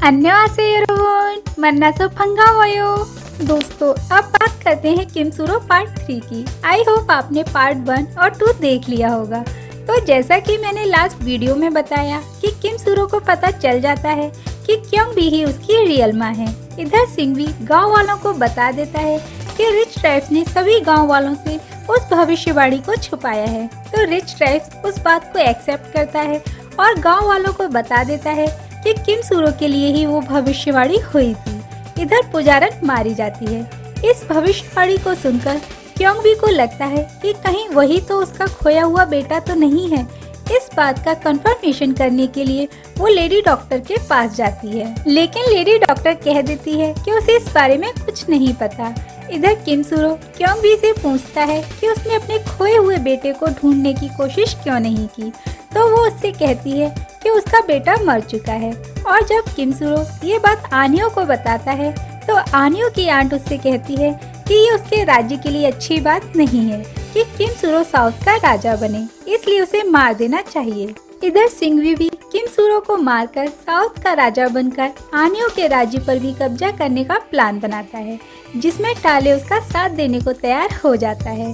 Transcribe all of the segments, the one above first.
안녕하세요 여러분, 만나서 반가워요। दोस्तों अब बात करते हैं किमसूरो पार्ट 3 की। आई होप आपने पार्ट 1 और 2 देख लिया होगा। तो जैसा कि मैंने लास्ट वीडियो में बताया कि किमसूरो को पता चल जाता है कि क्योंबी ही उसकी रियल माँ है। इधर सिंघवी गांव वालों को बता देता है कि रिच ट्राइब्स ने सभी गांव वालों से उस भविष्यवाणी को छुपाया है। तो रिच ट्राइब्स उस बात को एक्सेप्ट करता है और गांव वालों को बता देता है कि किमसूरो के लिए ही वो भविष्यवाणी हुई थी। इधर पुजारन मारी जाती है। इस भविष्यवाणी को सुनकर क्योंबी को लगता है कि कहीं वही तो उसका खोया हुआ बेटा तो नहीं है। इस बात का कंफर्मेशन करने के लिए वो लेडी डॉक्टर के पास जाती है, लेकिन लेडी डॉक्टर कह देती है कि उसे इस बारे में कुछ नहीं पता। इधर किमसूरो क्योंबी से पूछता है कि उसने अपने खोए हुए बेटे को ढूंढने की कोशिश क्यों नहीं की, तो वो उससे कहती है कि उसका बेटा मर चुका है। और जब किमसूरो ये बात आनियो को बताता है तो आनियो की आंट उससे कहती है कि ये उसके राज्य के लिए अच्छी बात नहीं है कि किमसूरो साउथ का राजा बने, इसलिए उसे मार देना चाहिए। इधर सिंघवी भी किमसूरो को मारकर साउथ का राजा बनकर आनियो के राज्य पर भी कब्जा करने का प्लान बनाता है, जिसमें टाले उसका साथ देने को तैयार हो जाता है।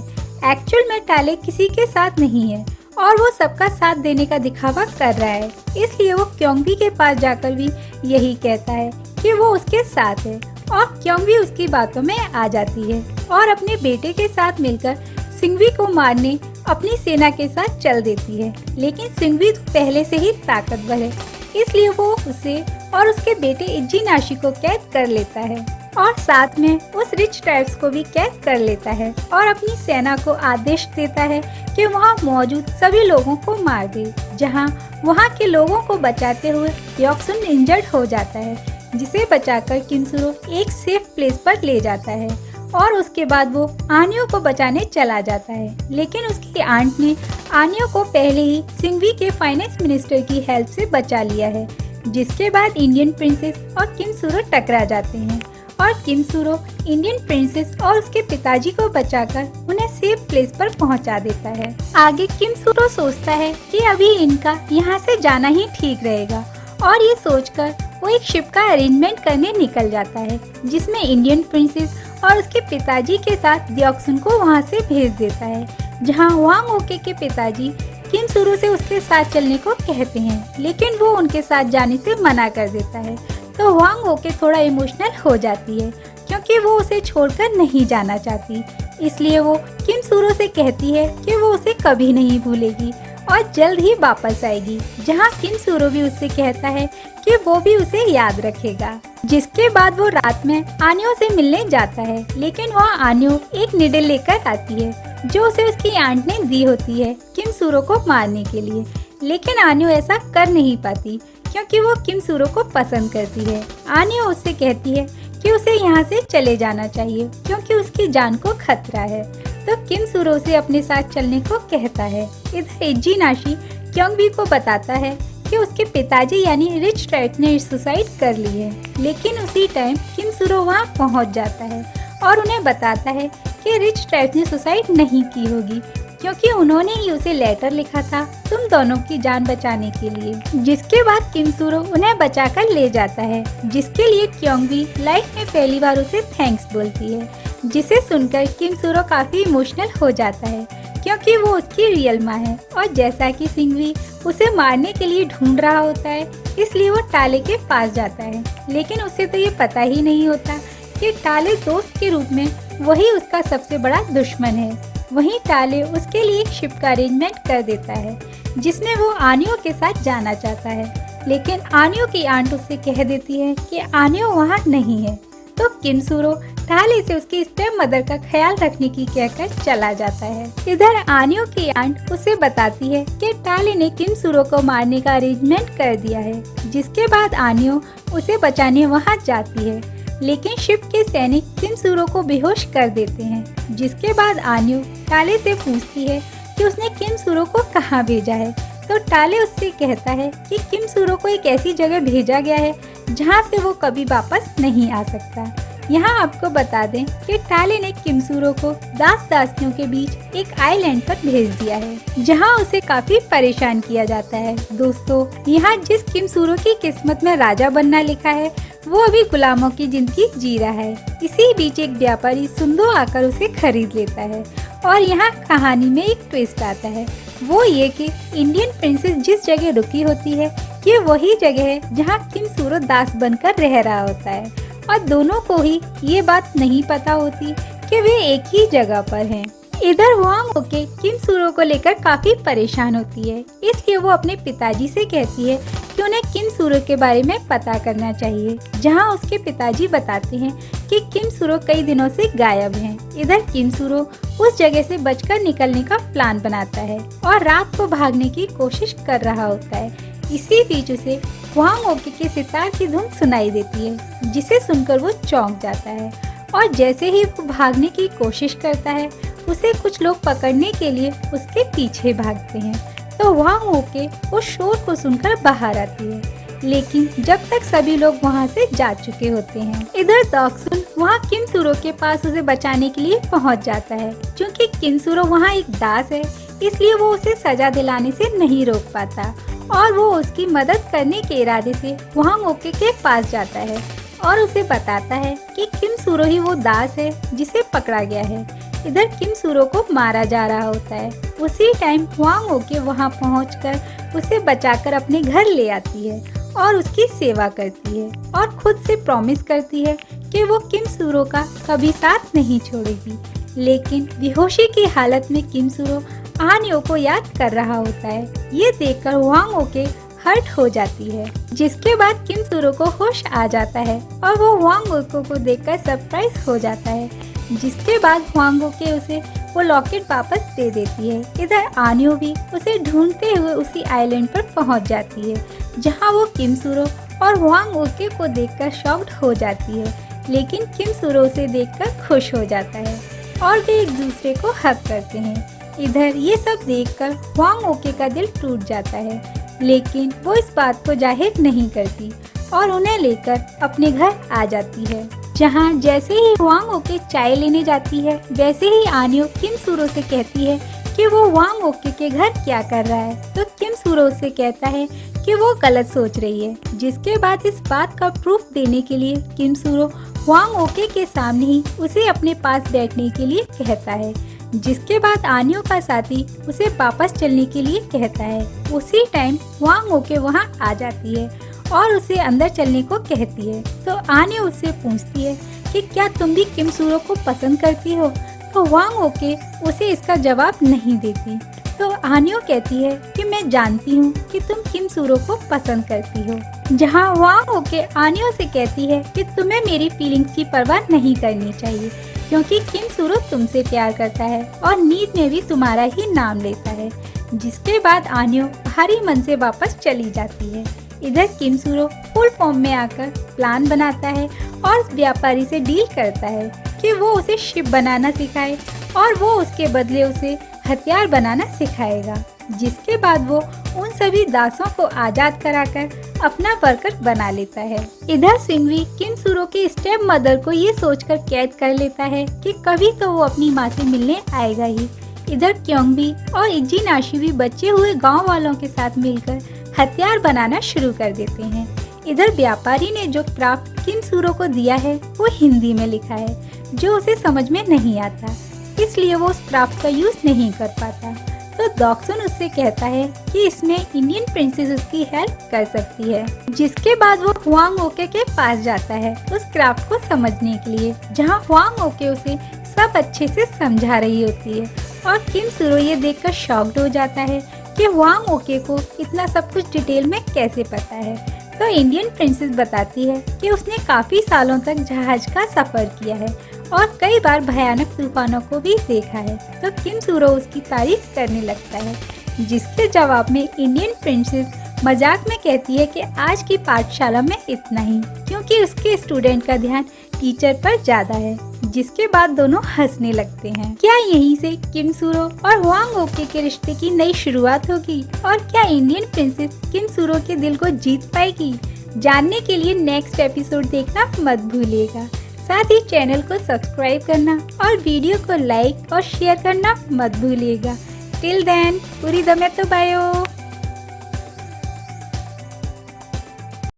एक्चुअल में टाले किसी के साथ नहीं है और वो सबका साथ देने का दिखावा कर रहा है, इसलिए वो क्योंबी के पास जाकर भी यही कहता है कि वो उसके साथ है। और क्योंबी उसकी बातों में आ जाती है और अपने बेटे के साथ मिलकर सिंघवी को मारने अपनी सेना के साथ चल देती है। लेकिन सिंघवी तो पहले से ही ताकतवर है, इसलिए वो उसे और उसके बेटे इज्जीनाशी को कैद कर लेता है और साथ में उस रिच ट्राइब्स को भी कैद कर लेता है और अपनी सेना को आदेश देता है कि वहाँ मौजूद सभी लोगों को मार दे। जहाँ वहाँ के लोगों को बचाते हुए योक्सुन इंजर्ड हो जाता है, जिसे बचाकर किमसूरो एक सेफ प्लेस पर ले जाता है और उसके बाद वो आनियो को बचाने चला जाता है। लेकिन उसकी आंट ने आनियो को पहले ही सिंघवी के फाइनेंस मिनिस्टर की हेल्प से बचा लिया है, जिसके बाद इंडियन प्रिंसेस और किमसूरो टकरा जाते हैं और किमसूरो इंडियन प्रिंसेस और उसके पिताजी को बचाकर उन्हें सेफ प्लेस पर पहुंचा देता है। आगे किमसूरो सोचता है कि अभी इनका यहाँ से जाना ही ठीक रहेगा और ये सोचकर वो एक शिप का अरेंजमेंट करने निकल जाता है, जिसमें इंडियन प्रिंसेस और उसके पिताजी के साथ दियोक्सुन को वहाँ से भेज देता है, जहाँ वांग ओके के पिताजी किमसूरो से उसके साथ चलने को कहते हैं, लेकिन वो उनके साथ जाने से मना कर देता है। तो वांग ओके थोड़ा इमोशनल हो जाती है क्योंकि वो उसे छोड़कर नहीं जाना चाहती, इसलिए वो किमसूरो से कहती है कि वो उसे कभी नहीं भूलेगी और जल्द ही वापस आएगी। जहाँ किमसूरो भी उससे कहता है कि वो भी उसे याद रखेगा। जिसके बाद वो रात में आनियो से मिलने जाता है, लेकिन वहाँ आनियो एक निडल लेकर आती है जो उसे उसकी आंट ने दी होती है किमसूरो को मारने के लिए। लेकिन आनियो ऐसा कर नहीं पाती क्योंकि वो किमसूरो को पसंद करती है। आनियो उससे कहती है कि उसे यहाँ से चले जाना चाहिए क्योंकि उसकी जान को खतरा है। तो किमसूरो उसे अपने साथ चलने को कहता है। इधर इज्जीनाशी क्योंबी को बताता है कि उसके पिताजी यानी रिच ट्राइब्स ने सुसाइड कर ली है, लेकिन उसी टाइम किमसूरो वहाँ पहुँच जाता है और उन्हें बताता है कि रिच ट्राइब्स ने सुसाइड नहीं की होगी क्योंकि उन्होंने ही उसे लेटर लिखा था तुम दोनों की जान बचाने के लिए। जिसके बाद किमसूरो उन्हें बचाकर ले जाता है, जिसके लिए क्योंबी लाइफ में पहली बार उसे थैंक्स बोलती है, जिसे सुनकर किमसूरो काफी इमोशनल हो जाता है क्योंकि वो उसकी रियल माँ है। और जैसा कि सिंघवी उसे मारने के लिए ढूंढ रहा होता है, इसलिए वो टाले के पास जाता है, लेकिन उसे तो ये पता ही नहीं होता कि टाले दोस्त के रूप में वही उसका सबसे बड़ा दुश्मन है। वहीं टाले उसके लिए एक शिप का अरेंजमेंट कर देता है, जिसमें वो आनियो के साथ जाना चाहता है, लेकिन आनियो की आंट उससे कह देती है कि आनियो वहाँ नहीं है। तो किमसूरो टाले से उसकी स्टेप मदर का ख्याल रखने की कहकर चला जाता है। इधर आनियो की आंट उसे बताती है कि टाले ने किमसूरो को मारने का अरेंजमेंट कर दिया है, जिसके बाद आनियो उसे बचाने वहाँ जाती है, लेकिन शिप के सैनिक किमसूरो को बेहोश कर देते हैं। जिसके बाद आनियो टाले से पूछती है कि उसने किमसूरो को कहाँ भेजा है, तो टाले उससे कहता है कि किमसूरो को एक ऐसी जगह भेजा गया है जहाँ से वो कभी वापस नहीं आ सकता। यहाँ आपको बता दें कि टाले ने किमसूरो को दास दासियों के बीच एक आइलैंड पर भेज दिया है, जहाँ उसे काफी परेशान किया जाता है। दोस्तों, यहाँ जिस किमसूरो की किस्मत में राजा बनना लिखा है, वो अभी गुलामों की जिंदगी जी रहा है। इसी बीच एक व्यापारी सुंदो आकर उसे खरीद लेता है और यहाँ कहानी में एक ट्विस्ट आता है, वो ये कि इंडियन प्रिंसेस जिस जगह रुकी होती है, ये वही जगह है जहाँ किमसूरो दास बनकर रह रहा होता है और दोनों को ही ये बात नहीं पता होती कि वे एक ही जगह पर हैं। इधर हुआंग ओके किमसूरो को लेकर काफी परेशान होती है, इसलिए वो अपने पिताजी से कहती है कि उन्हें किमसूरो के बारे में पता करना चाहिए, जहां उसके पिताजी बताते हैं कि किमसूरो कई दिनों से गायब हैं। इधर किमसूरो उस जगह से बचकर निकलने का प्लान बनाता है और रात को भागने की कोशिश कर रहा होता है। इसी बीच उसे हुआंग ओके के सितार की धुन सुनाई देती है, जिसे सुनकर वो चौंक जाता है और जैसे ही वो भागने की कोशिश करता है, उसे कुछ लोग पकड़ने के लिए उसके पीछे भागते हैं। तो हुआंग ओके उस शोर को सुनकर बाहर आती है, लेकिन जब तक सभी लोग वहां से जा चुके होते हैं। इधर दॉक्सुन वहां किमसूरो के पास उसे बचाने के लिए पहुंच जाता है। क्योंकि किमसूरो वहां एक दास है, इसलिए वो उसे सजा दिलाने से नहीं रोक पाता और वो उसकी मदद करने के इरादे से हुआंग ओके के पास जाता है और उसे बताता है कि किमसूरो ही वो दास है जिसे पकड़ा गया है। इधर किमसूरो को मारा जा रहा होता है। उसी टाइम हुआंग ओके वहां पहुंचकर उसे बचाकर अपने घर ले आती है और उसकी सेवा करती है और खुद से प्रॉमिस करती है कि वो किमसूरो का कभी साथ नहीं छोड़ेगी। लेकिन बेहोशी की हालत में किमसूरो आन्यो को याद कर रहा होता है। ये देखकर हुआंग ओके हर्ट हो जाती है, जिसके बाद किमसूरो को होश आ जाता है और वो हुआंग ओके को देखकर सरप्राइज हो जाता है, जिसके बाद हुआंग ओके उसे वो लॉकेट वापस दे देती है। इधर आन्यो भी उसे ढूंढते हुए उसी आइलैंड पर पहुंच जाती है, जहां वो किमसूरो और हुआंग ओके को देखकर शॉक्ड हो जाती है, लेकिन किमसूरो उसे देखकर खुश हो जाता है और वे एक दूसरे को हग करते हैं। इधर ये सब देखकर हुआंग ओके का दिल टूट जाता है, लेकिन वो इस बात को जाहिर नहीं करती और उन्हें लेकर अपने घर आ जाती है, जहां जैसे ही हुआंग ओके चाय लेने जाती है, वैसे ही आन्यो किमसूरो से कहती है कि वो हुआंग ओके के घर क्या कर रहा है। तो किमसूरो से कहता है कि वो गलत सोच रही है, जिसके बाद इस बात का प्रूफ देने के लिए किमसूरो हुआंग ओके के सामने ही उसे अपने पास बैठने के लिए कहता है, जिसके बाद आन्यो का साथी उसे वापस चलने के लिए कहता है। उसी टाइम हुआंग ओके वहां आ जाती है और उसे अंदर चलने को कहती है। तो आन्यो उससे पूछती है कि क्या तुम भी किमसूरो को पसंद करती हो। तो हुआंग ओके उसे इसका जवाब नहीं देती। तो आन्यो कहती है कि मैं जानती हूँ कि तुम किमसूरो को पसंद करती हो, जहाँ हुआंग ओके आन्यो से कहती है कि तुम्हें मेरी फीलिंग्स की परवाह नहीं करनी चाहिए, क्योंकि किमसूरो तुमसे प्यार करता है और नींद में भी तुम्हारा ही नाम लेता है। जिसके बाद आन्यो भारी मन से वापस चली जाती है। इधर किमसूरो फुल फॉर्म में आकर प्लान बनाता है और उस व्यापारी से डील करता है कि वो उसे शिप बनाना सिखाए और वो उसके बदले उसे हथियार बनाना सिखाएगा। जिसके बाद वो उन सभी दासों को आजाद कराकर अपना वर्कर बना लेता है। इधर सिंगवी किमसूरो की स्टेप मदर को ये सोचकर कैद कर लेता है कि कभी तो वो अपनी माँ से मिलने आएगा ही। इधर क्योंगबी और इजिनाशी भी बचे हुए गांव वालों के साथ मिलकर हथियार बनाना शुरू कर देते हैं। इधर व्यापारी ने जो क्राफ्ट किमसूरो को दिया है वो हिंदी में लिखा है, जो उसे समझ में नहीं आता, इसलिए वो उस क्राफ्ट का यूज नहीं कर पाता। तो दॉक्सुन उससे कहता है कि इसमें इंडियन प्रिंसेस उसकी हेल्प कर सकती है। जिसके बाद वो हुआंग ओके के पास जाता है उस क्राफ्ट को समझने के लिए, जहाँ हुआंग ओके उसे सब अच्छे से समझा रही होती है और किमसूरो ये देखकर शॉक्ड हो जाता है कि हुआंग ओके को इतना सब कुछ डिटेल में कैसे पता है। तो इंडियन प्रिंसेस बताती है कि उसने काफी सालों तक जहाज का सफर किया है और कई बार भयानक तूफानों को भी देखा है। तो किमसूरो उसकी तारीफ करने लगता है, जिसके जवाब में इंडियन प्रिंसेस मजाक में कहती है कि आज की पाठशाला में इतना ही, क्योंकि उसके स्टूडेंट का ध्यान टीचर पर ज्यादा है। जिसके बाद दोनों हंसने लगते हैं। क्या यहीं से किमसूरो और हुआंग ओके के रिश्ते की नई शुरुआत होगी और क्या इंडियन प्रिंसेस किमसूरो के दिल को जीत पाएगी? जानने के लिए नेक्स्ट एपिसोड देखना मत भूलिएगा। साथ ही चैनल को सब्सक्राइब करना और वीडियो को लाइक और शेयर करना मत भूलिएगा। टिल देन, पूरी दमे तो बायो।